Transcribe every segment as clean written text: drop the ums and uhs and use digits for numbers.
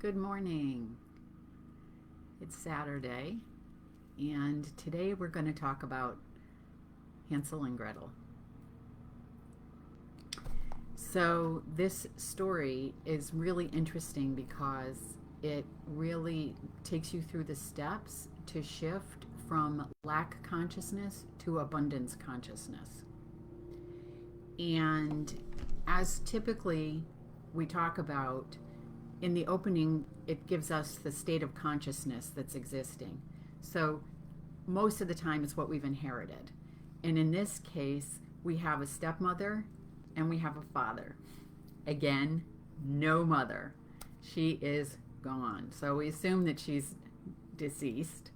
Good morning. It's Saturday, and today we're going to talk about Hansel and Gretel. So, this story is really interesting because it really takes you through the steps to shift from lack consciousness to abundance consciousness. And as typically we talk about, in the opening, it gives us the state of consciousness that's existing. So most of the time, it's what we've inherited. And in this case, we have a stepmother and we have a father. Again, no mother. She is gone. So we assume that she's deceased.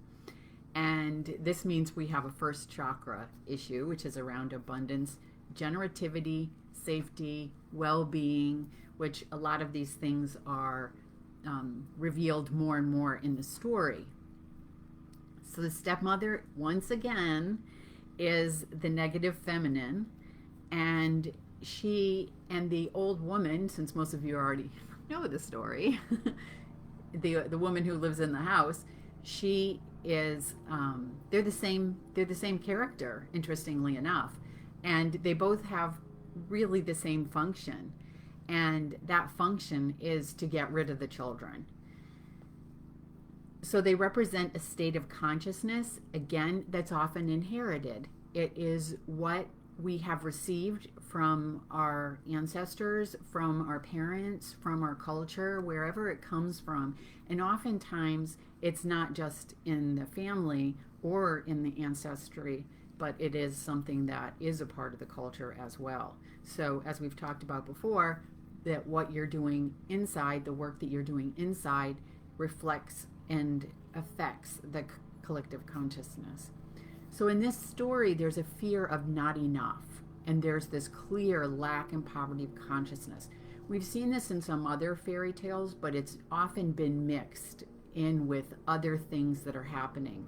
And this means we have a first chakra issue, which is around abundance, generativity, safety, well being, which a lot of these things are revealed more and more in the story. So the stepmother, once again, is the negative feminine, and she and the old woman, since most of you already know the story, the woman who lives in the house, she is they're the same character, interestingly enough, and they both have really the same function, and that function is to get rid of the children. So they represent a state of consciousness, again, that's often inherited. It is what we have received from our ancestors, from our parents, from our culture, wherever it comes from. And oftentimes it's not just in the family or in the ancestry, but it is something that is a part of the culture as well. So as we've talked about before, that what you're doing inside, the work that you're doing inside, reflects and affects the collective consciousness. So in this story, there's a fear of not enough, and there's this clear lack and poverty of consciousness. We've seen this in some other fairy tales, but it's often been mixed in with other things that are happening.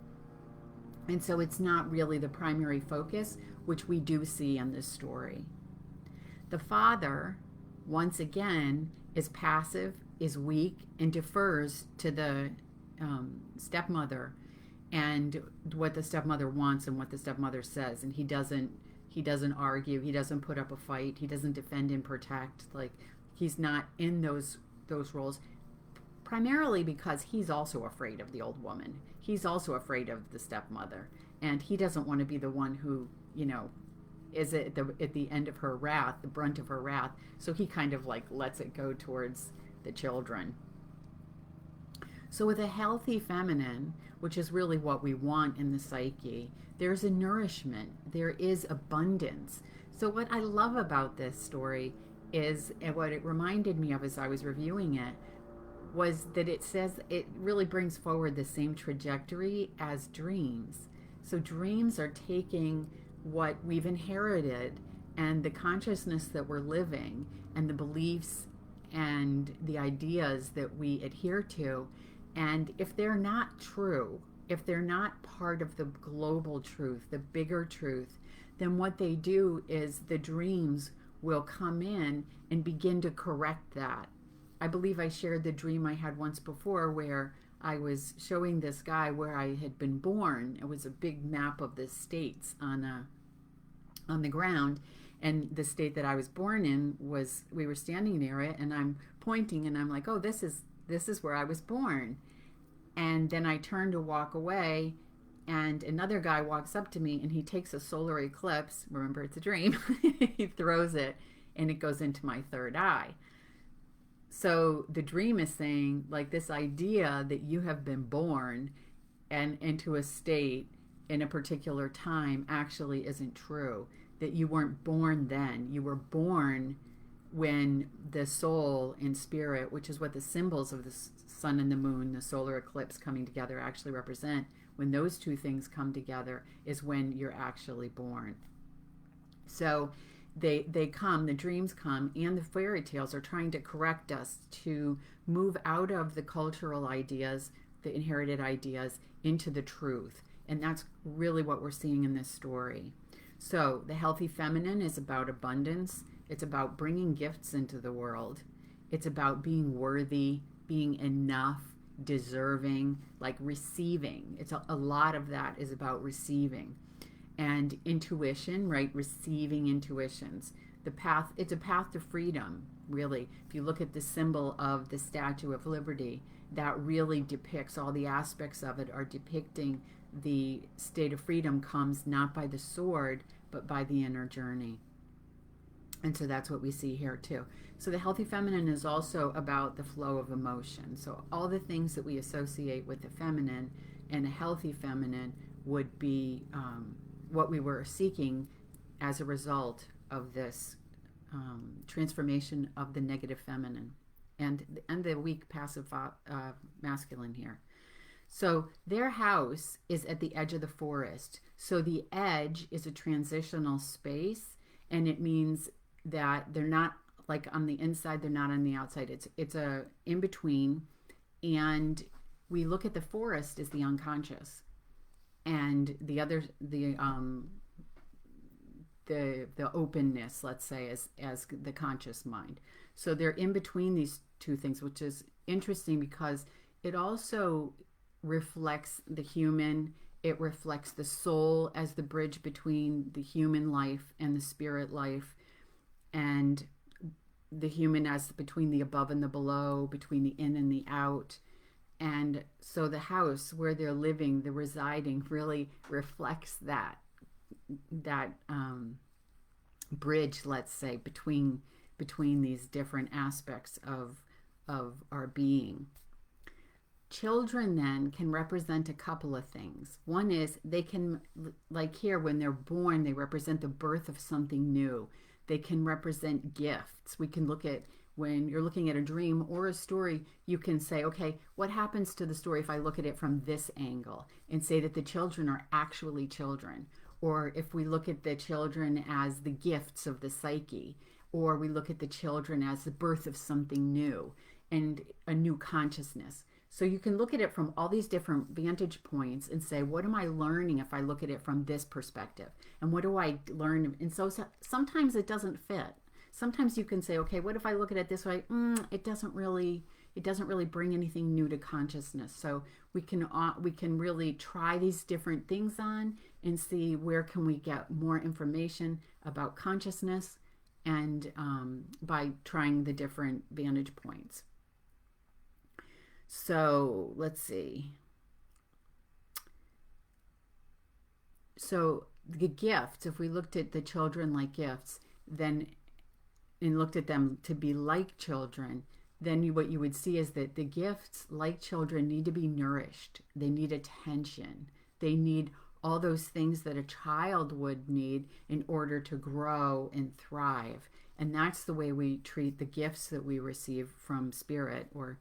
And so it's not really the primary focus, which we do see in this story. The father, once again, is passive, is weak, and defers to the stepmother and what the stepmother wants and what the stepmother says. And he doesn't argue, he doesn't put up a fight, he doesn't defend and protect. Like, he's not in those roles, primarily because he's also afraid of the old woman. He's also afraid of the stepmother, and he doesn't want to be the one who, is at the end of her wrath, the brunt of her wrath. So he kind of like lets it go towards the children. So with a healthy feminine, which is really what we want in the psyche, there's a nourishment, there is abundance. So what I love about this story is, and what it reminded me of as I was reviewing it, was that it says it really brings forward the same trajectory as dreams. So dreams are taking what we've inherited and the consciousness that we're living and the beliefs and the ideas that we adhere to, and if they're not true, if they're not part of the global truth, the bigger truth, then what they do is the dreams will come in and begin to correct that. I believe I shared the dream I had once before where I was showing this guy where I had been born. It was a big map of the states on the ground, and the state that I was born in was, we were standing near it, and I'm pointing and I'm like, oh, this is where I was born. And then I turn to walk away, and another guy walks up to me and he takes a solar eclipse, remember it's a dream, he throws it and it goes into my third eye. So the dream is saying, like, this idea that you have been born and into a state in a particular time actually isn't true. That you weren't born then. You were born when the soul and spirit, which is what the symbols of the sun and the moon, the solar eclipse coming together actually represent, when those two things come together is when you're actually born. So they come, the dreams come, and the fairy tales are trying to correct us to move out of the cultural ideas, the inherited ideas, into the truth. And that's really what we're seeing in this story. So the healthy feminine is about abundance. It's about bringing gifts into the world. It's about being worthy being enough, deserving, like receiving. It's a lot of that is about receiving. And intuition, right? Receiving intuitions. The path, it's a path to freedom, really. If you look at the symbol of the Statue of Liberty, that really depicts all the aspects of it are depicting the state of freedom comes not by the sword, but by the inner journey. And so that's what we see here too. So the healthy feminine is also about the flow of emotion. So all the things that we associate with the feminine and a healthy feminine would be what we were seeking as a result of this transformation of the negative feminine and the weak passive masculine here. So their house is at the edge of the forest. So the edge is a transitional space, and it means that they're not like on the inside, they're not on the outside. It's a in between, and we look at the forest as the unconscious, and the openness, let's say, as the conscious mind. So they're in between these two things, which is interesting because it also reflects the human. It reflects the soul as the bridge between the human life and the spirit life, and the human as between the above and the below, between the in and the out. And so the house where they're living, the residing, really reflects that bridge, let's say, between these different aspects of our being. Children then can represent a couple of things. One is they can, like here, when they're born, they represent the birth of something new. They can represent gifts. We can look at, when you're looking at a dream or a story, you can say, okay, what happens to the story if I look at it from this angle and say that the children are actually children? Or if we look at the children as the gifts of the psyche, or we look at the children as the birth of something new and a new consciousness. So you can look at it from all these different vantage points and say, what am I learning if I look at it from this perspective? And what do I learn? And so sometimes it doesn't fit. Sometimes you can say, okay, what if I look at it this way? It doesn't really bring anything new to consciousness. So we can really try these different things on and see where can we get more information about consciousness, and by trying the different vantage points. So let's see. So the gifts, if we looked at the children like gifts, then and looked at them to be like children, then what you would see is that the gifts, like children, need to be nourished. They need attention. They need all those things that a child would need in order to grow and thrive. And that's the way we treat the gifts that we receive from spirit or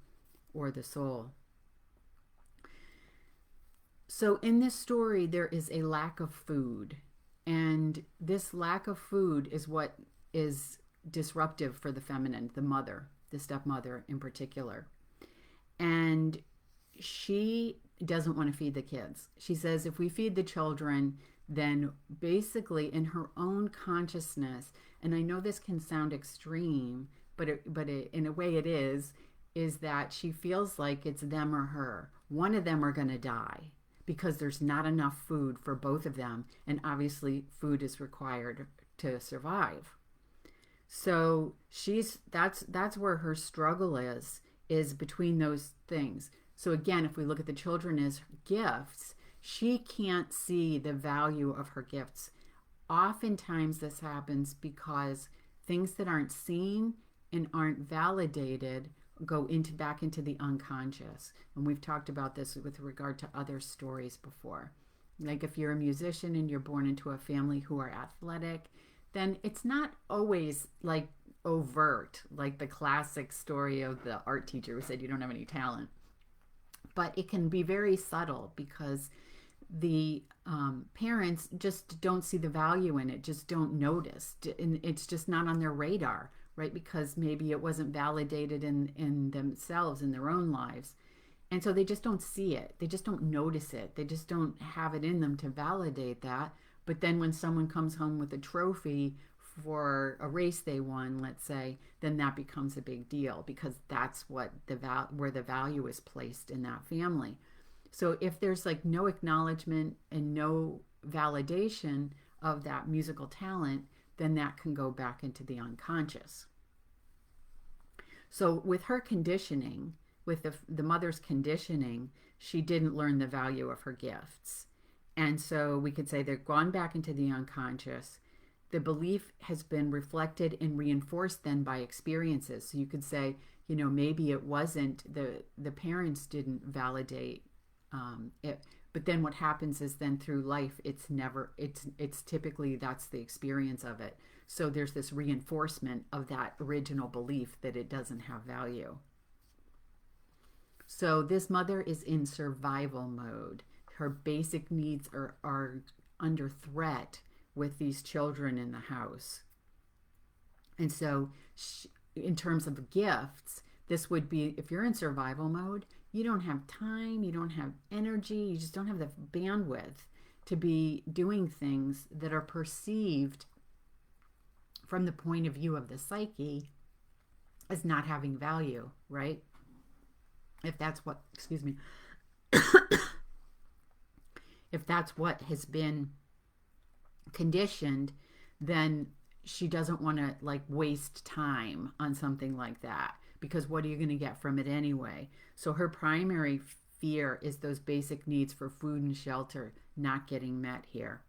the soul. So in this story, there is a lack of food. And this lack of food is what is disruptive for the feminine, the mother, the stepmother in particular. And she doesn't want to feed the kids. She says, if we feed the children, then basically in her own consciousness, and I know this can sound extreme, but in a way it is that she feels like it's them or her. One of them are going to die because there's not enough food for both of them, and obviously food is required to survive. So that's where her struggle is between those things. So again, if we look at the children as gifts, she can't see the value of her gifts. Oftentimes this happens because things that aren't seen and aren't validated go back into the unconscious. And we've talked about this with regard to other stories before. Like if you're a musician and you're born into a family who are athletic, then it's not always like overt, like the classic story of the art teacher who said you don't have any talent. But it can be very subtle because the parents just don't see the value in it, just don't notice. And it's just not on their radar, right? Because maybe it wasn't validated in themselves, in their own lives. And so they just don't see it. They just don't notice it. They just don't have it in them to validate that. But then when someone comes home with a trophy for a race they won, let's say, then that becomes a big deal because that's what where the value is placed in that family. So if there's like no acknowledgement and no validation of that musical talent, then that can go back into the unconscious. So with her conditioning, with the mother's conditioning, she didn't learn the value of her gifts. And so we could say they've gone back into the unconscious. The belief has been reflected and reinforced then by experiences. So you could say, maybe it wasn't the parents didn't validate it, but then what happens is then through life, it's typically that's the experience of it. So there's this reinforcement of that original belief that it doesn't have value. So this mother is in survival mode. Her basic needs are under threat with these children in the house. And so in terms of gifts, this would be, if you're in survival mode, you don't have time, you don't have energy, you just don't have the bandwidth to be doing things that are perceived from the point of view of the psyche as not having value, right? If that's what, if that's what has been conditioned, then she doesn't want to like waste time on something like that, because what are you going to get from it anyway? So her primary fear is those basic needs for food and shelter not getting met here.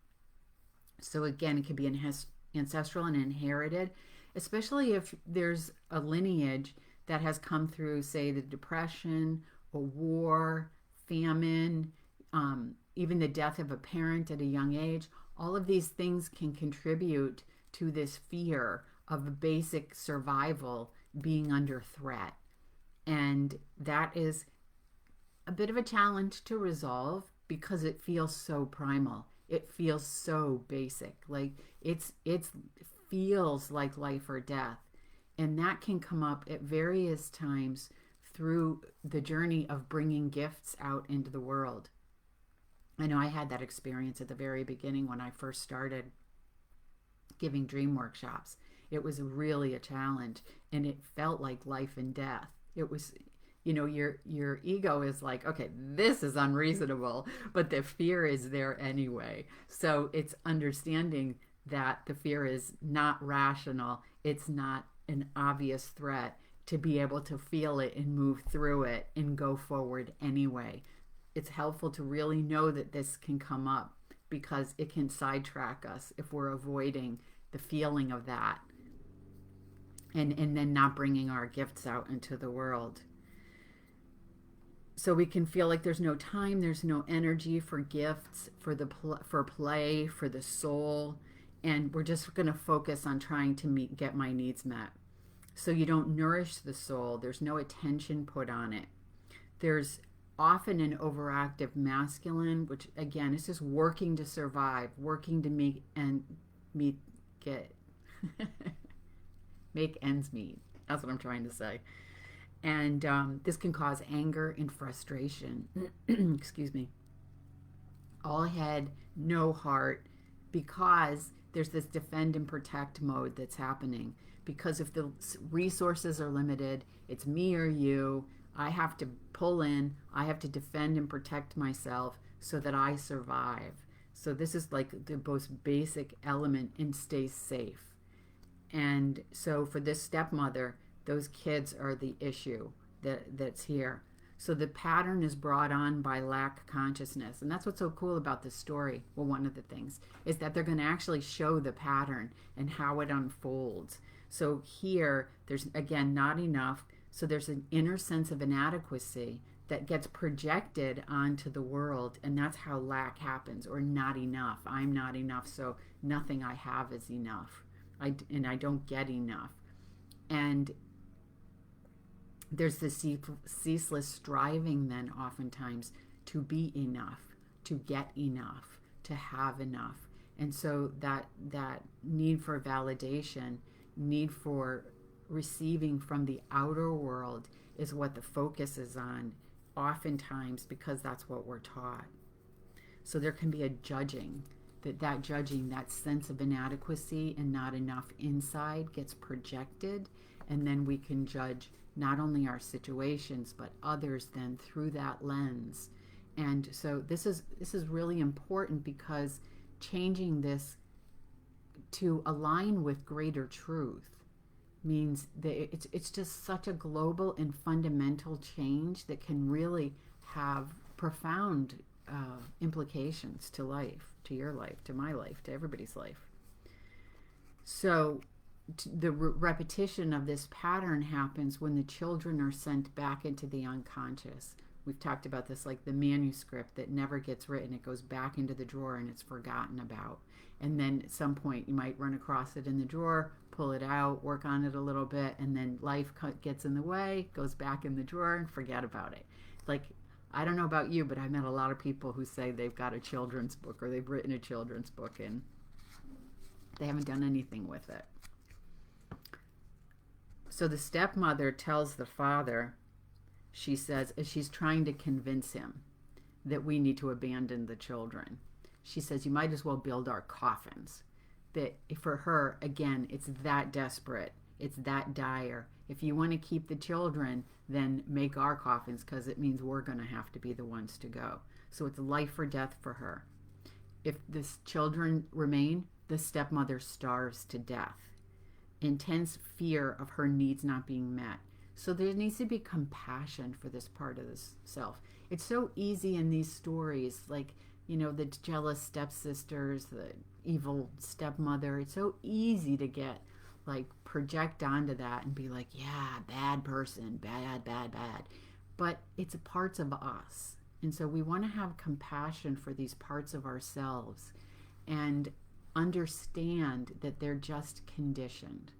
So again, it could be ancestral and inherited, especially if there's a lineage that has come through, say, the Depression, a war, famine, even the death of a parent at a young age. All of these things can contribute to this fear of basic survival being under threat. And that is a bit of a challenge to resolve because it feels so primal. It feels so basic. Like it feels like life or death. And that can come up at various times through the journey of bringing gifts out into the world. I know I had that experience at the very beginning when I first started giving dream workshops. It was really a challenge, and it felt like life and death. It was, your ego is like, okay, this is unreasonable, but the fear is there anyway. So it's understanding that the fear is not rational. It's not an obvious threat, to be able to feel it and move through it and go forward anyway. It's helpful to really know that this can come up because it can sidetrack us if we're avoiding the feeling of that and then not bringing our gifts out into the world. So we can feel like there's no time, there's no energy for gifts, for play, for the soul, and we're just going to focus on trying to get my needs met. So you don't nourish the soul. There's no attention put on it. There's often an overactive masculine, which again is just working to survive, working to make ends meet. That's what I'm trying to say. And this can cause anger and frustration. Excuse me. All head, no heart, because there's this defend and protect mode that's happening. Because if the resources are limited, it's me or you. I have to pull in. I have to defend and protect myself so that I survive. So this is like the most basic element in stay safe. And so for this stepmother, those kids are the issue that's here. So the pattern is brought on by lack consciousness. And that's what's so cool about this story. Well, one of the things is that they're going to actually show the pattern and how it unfolds. So here, there's, again, not enough. So there's an inner sense of inadequacy that gets projected onto the world. And that's how lack happens, or not enough. I'm not enough, so nothing I have is enough. And I don't get enough. And there's this ceaseless striving then oftentimes to be enough, to get enough, to have enough. And so that need for validation, need for receiving from the outer world is what the focus is on oftentimes, because that's what we're taught. So there can be a judging. that judging, that sense of inadequacy and not enough inside gets projected, and then we can judge not only our situations but others then through that lens. And so this is really important, because changing this to align with greater truth means that it's just such a global and fundamental change that can really have profound implications to life, to your life, to my life, to everybody's life. So the repetition of this pattern happens when the children are sent back into the unconscious. We've talked about this, like the manuscript that never gets written. It goes back into the drawer and it's forgotten about. And then at some point you might run across it in the drawer, pull it out, work on it a little bit, and then life gets in the way, goes back in the drawer, and forget about it. Like, I don't know about you, but I've met a lot of people who say they've got a children's book or they've written a children's book and they haven't done anything with it. So the stepmother tells the father, she says, as she's trying to convince him that we need to abandon the children, she says, you might as well build our coffins. That for her, again, it's that desperate. It's that dire. If you want to keep the children, then make our coffins, because it means we're going to have to be the ones to go. So it's life or death for her. If the children remain, the stepmother starves to death. Intense fear of her needs not being met. So there needs to be compassion for this part of the self. It's so easy in these stories, like, the jealous stepsisters, the evil stepmother. It's so easy to get, project onto that and be like, yeah, bad person, bad, bad, bad. But it's parts of us. And so we want to have compassion for these parts of ourselves and understand that they're just conditioned.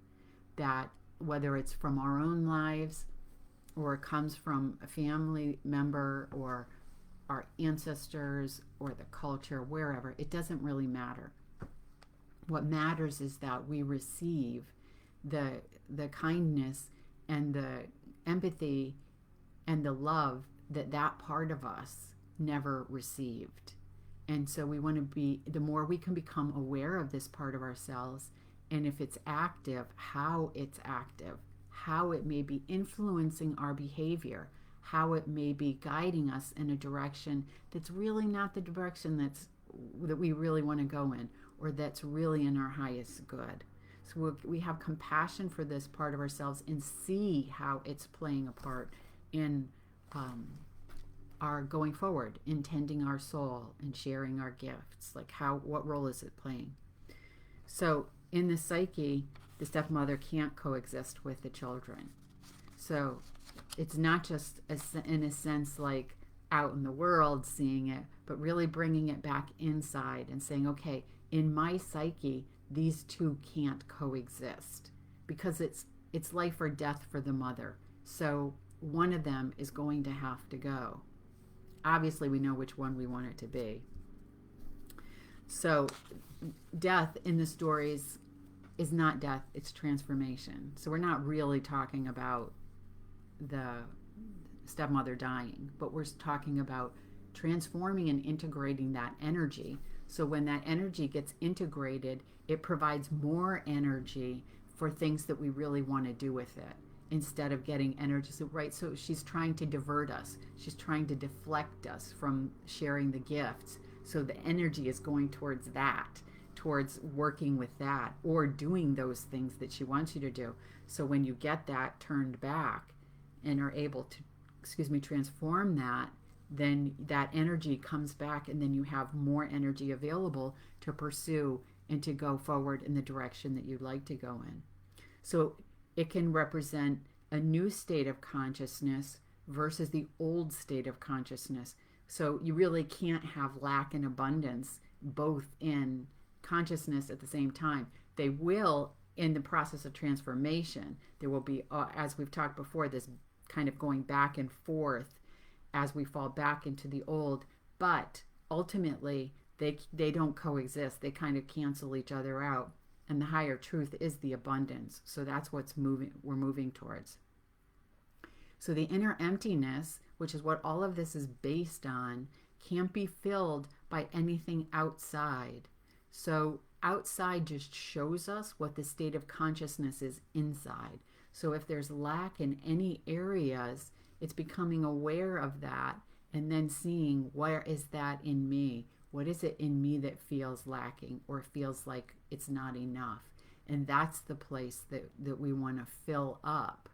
That whether it's from our own lives or it comes from a family member or our ancestors or the culture, wherever, it doesn't really matter. What matters is that we receive the kindness and the empathy and the love that part of us never received. And so we want to be, the more we can become aware of this part of ourselves, and if it's active, how it's active, how it may be influencing our behavior, how it may be guiding us in a direction that's really not the direction that we really want to go in, or that's really in our highest good. So we have compassion for this part of ourselves and see how it's playing a part in our going forward, in tending our soul and sharing our gifts. Like, what role is it playing? So in the psyche, the stepmother can't coexist with the children. So it's not just in a sense like out in the world seeing it, but really bringing it back inside and saying, okay, in my psyche, these two can't coexist, because it's life or death for the mother. So one of them is going to have to go. Obviously, we know which one we want it to be. So death in the stories is not death, it's transformation. So we're not really talking about the stepmother dying, but we're talking about transforming and integrating that energy. So when that energy gets integrated, it provides more energy for things that we really want to do with it, instead of getting energy. So, right, so she's trying to divert us. She's trying to deflect us from sharing the gifts. So the energy is going towards that, towards working with that, or doing those things that she wants you to do. So when you get that turned back and are able to, transform that, then that energy comes back, and then you have more energy available to pursue and to go forward in the direction that you'd like to go in. So it can represent a new state of consciousness versus the old state of consciousness. So you really can't have lack and abundance both in consciousness at the same time. They will, in the process of transformation, there will be, as we've talked before, this kind of going back and forth as we fall back into the old, but ultimately they don't coexist. They kind of cancel each other out, and the higher truth is the abundance. So that's what's we're moving towards. So the inner emptiness, which is what all of this is based on, can't be filled by anything outside. So outside just shows us what the state of consciousness is inside. So if there's lack in any areas, it's becoming aware of that and then seeing, where is that in me? What is it in me that feels lacking or feels like it's not enough? And that's the place that we want to fill up,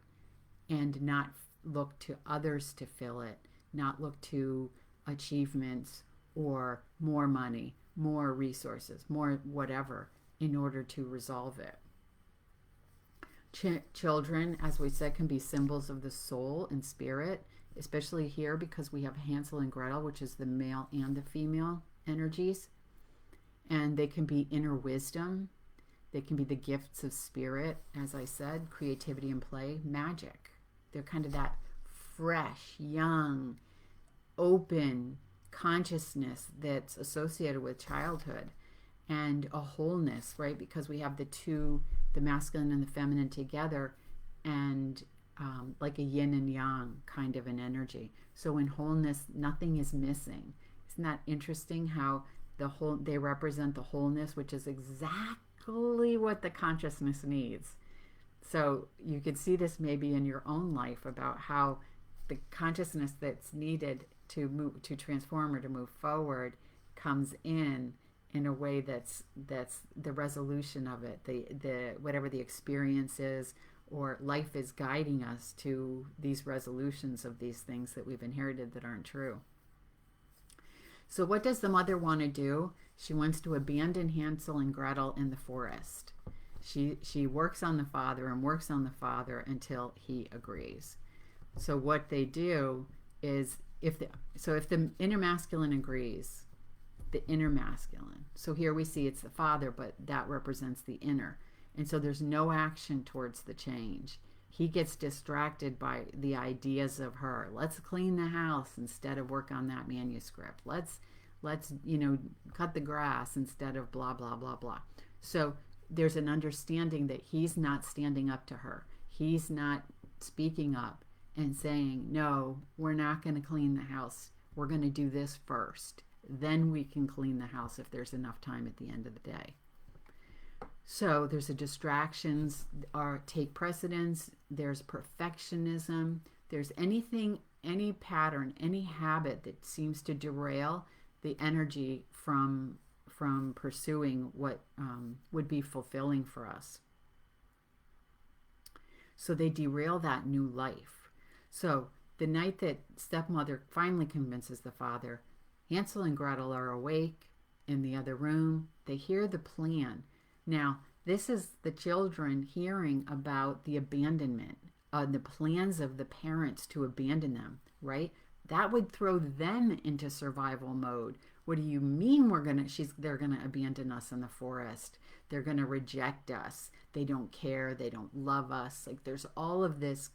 and not look to others to fill it, not look to achievements or more money, more resources, more whatever, in order to resolve it. Children, as we said, can be symbols of the soul and spirit, especially here because we have Hansel and Gretel, which is the male and the female energies. And they can be inner wisdom. They can be the gifts of spirit, as I said, creativity and play, magic. They're kind of that fresh, young, open consciousness that's associated with childhood, and a wholeness, right? Because we have the two, the masculine and the feminine together, and like a yin and yang kind of an energy. So in wholeness, nothing is missing. Isn't that interesting how they represent the wholeness, which is exactly what the consciousness needs. So you could see this maybe in your own life about how the consciousness that's needed to move, to transform or to move forward, comes in a way that's the resolution of it, the whatever the experience is, or life is guiding us to these resolutions of these things that we've inherited that aren't true. So what does the mother want to do? She wants to abandon Hansel and Gretel in the forest. She works on the father and works on the father until he agrees. So what they do is, if the inner masculine agrees, the inner masculine. So here we see it's the father, but that represents the inner. And so there's no action towards the change. He gets distracted by the ideas of her. Let's clean the house instead of work on that manuscript. Let's cut the grass instead of blah, blah, blah, blah. So there's an understanding that he's not standing up to her. He's not speaking up and saying, no, we're not going to clean the house. We're going to do this first. Then we can clean the house if there's enough time at the end of the day. So there's distractions take precedence. There's perfectionism. There's anything, any pattern, any habit that seems to derail the energy from pursuing what would be fulfilling for us. So they derail that new life. So the night that stepmother finally convinces the father, Hansel and Gretel are awake in the other room. They hear the plan. Now, this is the children hearing about the abandonment, the plans of the parents to abandon them, right? That would throw them into survival mode. What do you mean they're gonna abandon us in the forest? They're gonna reject us. They don't care. They don't love us. Like, there's all of this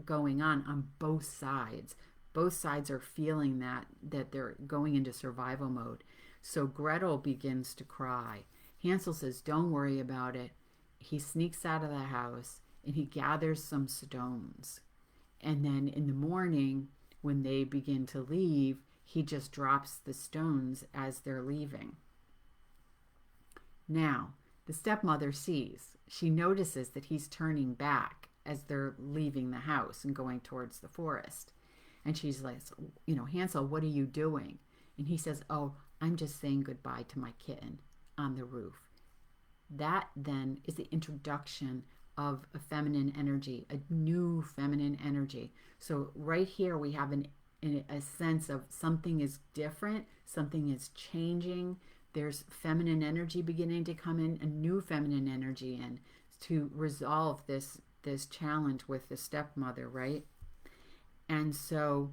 going on both sides. Both sides are feeling that they're going into survival mode. So Gretel begins to cry. Hansel says, don't worry about it. He sneaks out of the house and he gathers some stones. And then in the morning, when they begin to leave, he just drops the stones as they're leaving. Now, the stepmother sees. She notices that he's turning back as they're leaving the house and going towards the forest. And she's like, Hansel, what are you doing? And he says, oh, I'm just saying goodbye to my kitten on the roof. That then is the introduction of a feminine energy, a new feminine energy. So right here we have a sense of something is different, something is changing. There's feminine energy beginning to come in, a new feminine energy in, to resolve this challenge with the stepmother, right? And so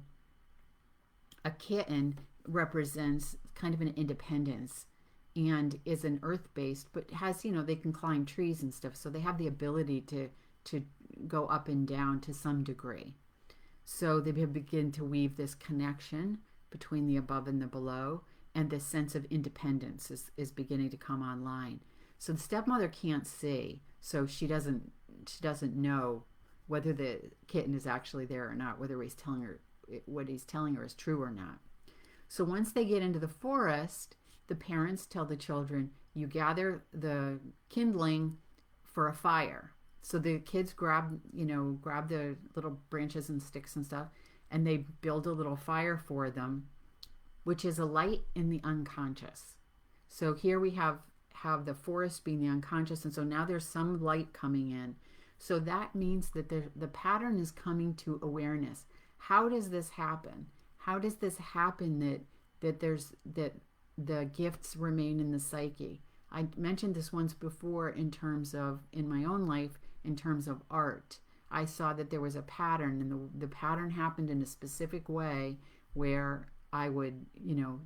a kitten represents kind of an independence and is an earth-based, but has, they can climb trees and stuff. So they have the ability to go up and down to some degree. So they begin to weave this connection between the above and the below, and this sense of independence is beginning to come online. So the stepmother can't see, so she doesn't know whether the kitten is actually there or not, whether he's telling her what he's telling her is true or not. So once they get into the forest, the parents tell the children, you gather the kindling for a fire. So the kids grab the little branches and sticks and stuff, and they build a little fire for them, which is a light in the unconscious. So here we have the forest being the unconscious, and so now there's some light coming in. So that means that the pattern is coming to awareness. How does this happen? How does this happen that the gifts remain in the psyche? I mentioned this once before in terms of, in my own life, in terms of art. I saw that there was a pattern, and the pattern happened in a specific way where I would,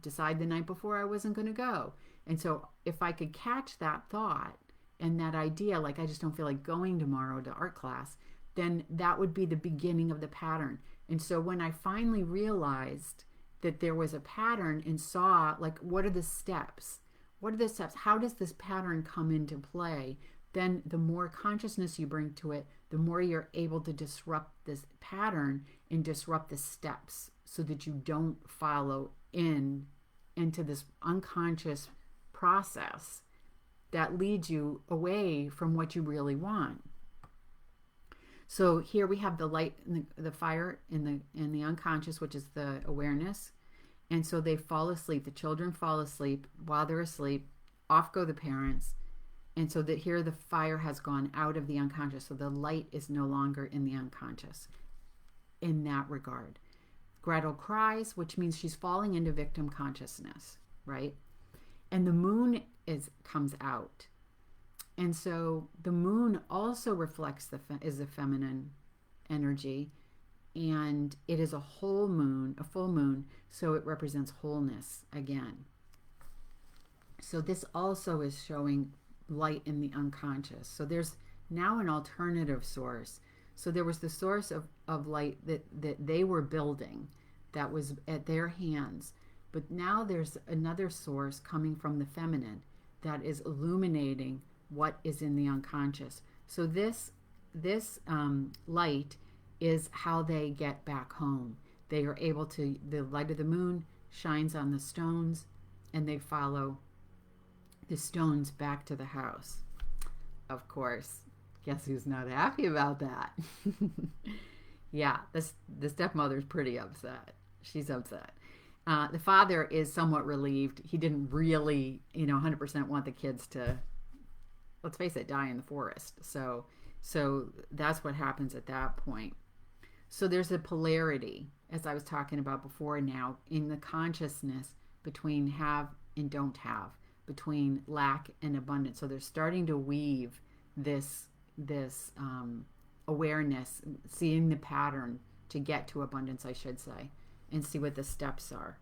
decide the night before I wasn't going to go. And so if I could catch that thought and that idea, like I just don't feel like going tomorrow to art class, then that would be the beginning of the pattern. And so when I finally realized that there was a pattern and saw, like, what are the steps? What are the steps? How does this pattern come into play? Then the more consciousness you bring to it, the more you're able to disrupt this pattern and disrupt the steps so that you don't follow into this unconscious process that leads you away from what you really want. So here we have the light, the fire in the unconscious, which is the awareness. And so they fall asleep. The children fall asleep. While they're asleep, off go the parents. And so that here the fire has gone out of the unconscious. So the light is no longer in the unconscious in that regard. Gretel cries, which means she's falling into victim consciousness, right? And the moon comes out. And so the moon also reflects is a feminine energy, and it is a full moon, so it represents wholeness again. So this also is showing light in the unconscious. So there's now an alternative source. So there was the source of light that they were building that was at their hands, but now there's another source coming from the feminine that is illuminating what is in the unconscious. So this light is how they get back home. They are able to, the light of the moon shines on the stones, and they follow the stones back to the house. Of course, guess who's not happy about that? Yeah, the stepmother's pretty upset. She's upset. The father is somewhat relieved. He didn't really, 100% want the kids to, let's face it, die in the forest. So that's what happens at that point. So there's a polarity, as I was talking about before now, in the consciousness between have and don't have, between lack and abundance. So they're starting to weave this awareness, seeing the pattern to get to abundance, I should say, and see what the steps are.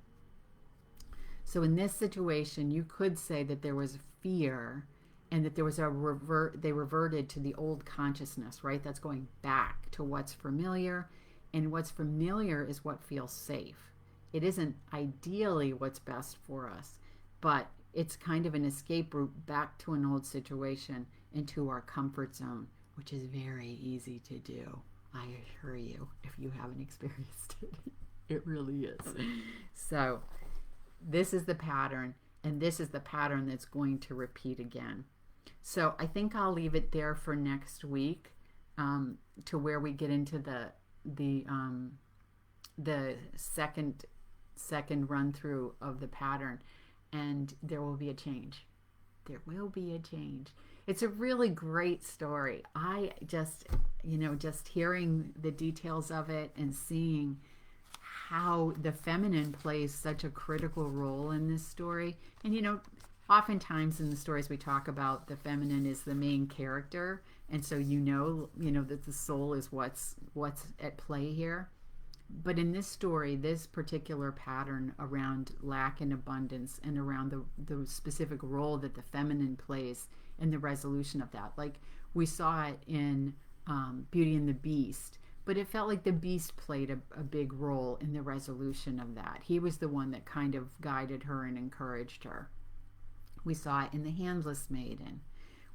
So in this situation, you could say that there was fear, and that there was they reverted to the old consciousness, right? That's going back to what's familiar, and what's familiar is what feels safe. It isn't ideally what's best for us, but it's kind of an escape route back to an old situation, into our comfort zone, which is very easy to do. I assure you, if you haven't experienced it, it really is. So this is the pattern, and this is the pattern that's going to repeat again. So I think I'll leave it there for next week, to where we get into the second run through of the pattern, and there will be a change. There will be a change. It's a really great story. I just hearing the details of it and seeing how the feminine plays such a critical role in this story. And oftentimes in the stories we talk about, the feminine is the main character, and so that the soul is what's at play here. But in this story, this particular pattern around lack and abundance, and around the specific role that the feminine plays in the resolution of that, like we saw it in Beauty and the Beast, but it felt like the Beast played a big role in the resolution of that. He was the one that kind of guided her and encouraged her. We saw it in The Handless Maiden.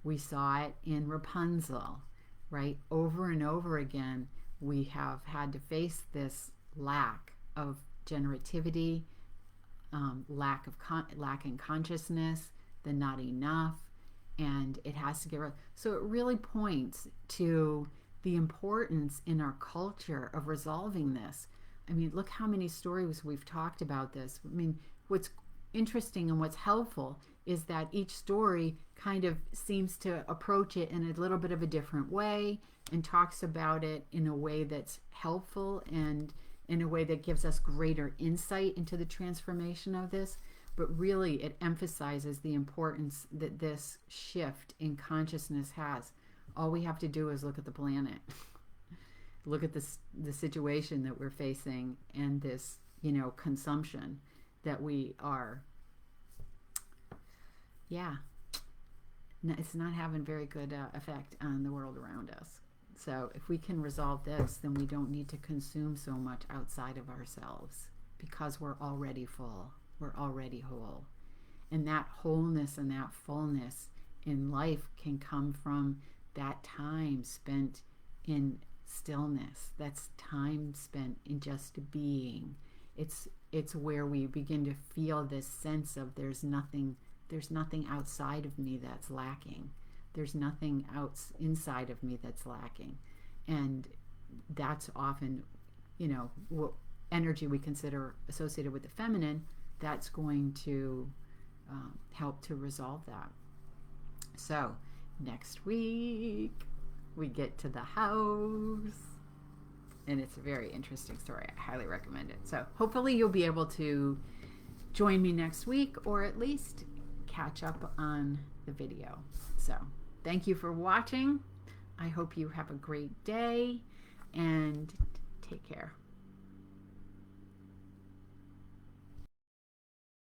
We saw it in Rapunzel, right? Over and over again, we have had to face this lack of generativity, lacking consciousness, the not enough, and it has to get rid. So it really points to the importance in our culture of resolving this. I mean, look how many stories we've talked about this. I mean, what's interesting and what's helpful is that each story kind of seems to approach it in a little bit of a different way and talks about it in a way that's helpful and in a way that gives us greater insight into the transformation of this. But really, it emphasizes the importance that this shift in consciousness has. All we have to do is look at the planet, look at the situation that we're facing, and this, consumption that we are. Yeah, it's not having very good effect on the world around us. So if we can resolve this, then we don't need to consume so much outside of ourselves because we're already full. We're already whole. And that wholeness and that fullness in life can come from that time spent in stillness. That's time spent in just being. It's where we begin to feel this sense of there's nothing outside of me that's lacking. There's nothing inside of me that's lacking. And that's often, what energy we consider associated with the feminine, that's going to help to resolve that. So next week we get to the house, and it's a very interesting story. I highly recommend it. So hopefully you'll be able to join me next week, or at least catch up on the video. So thank you for watching. I hope you have a great day, and take care.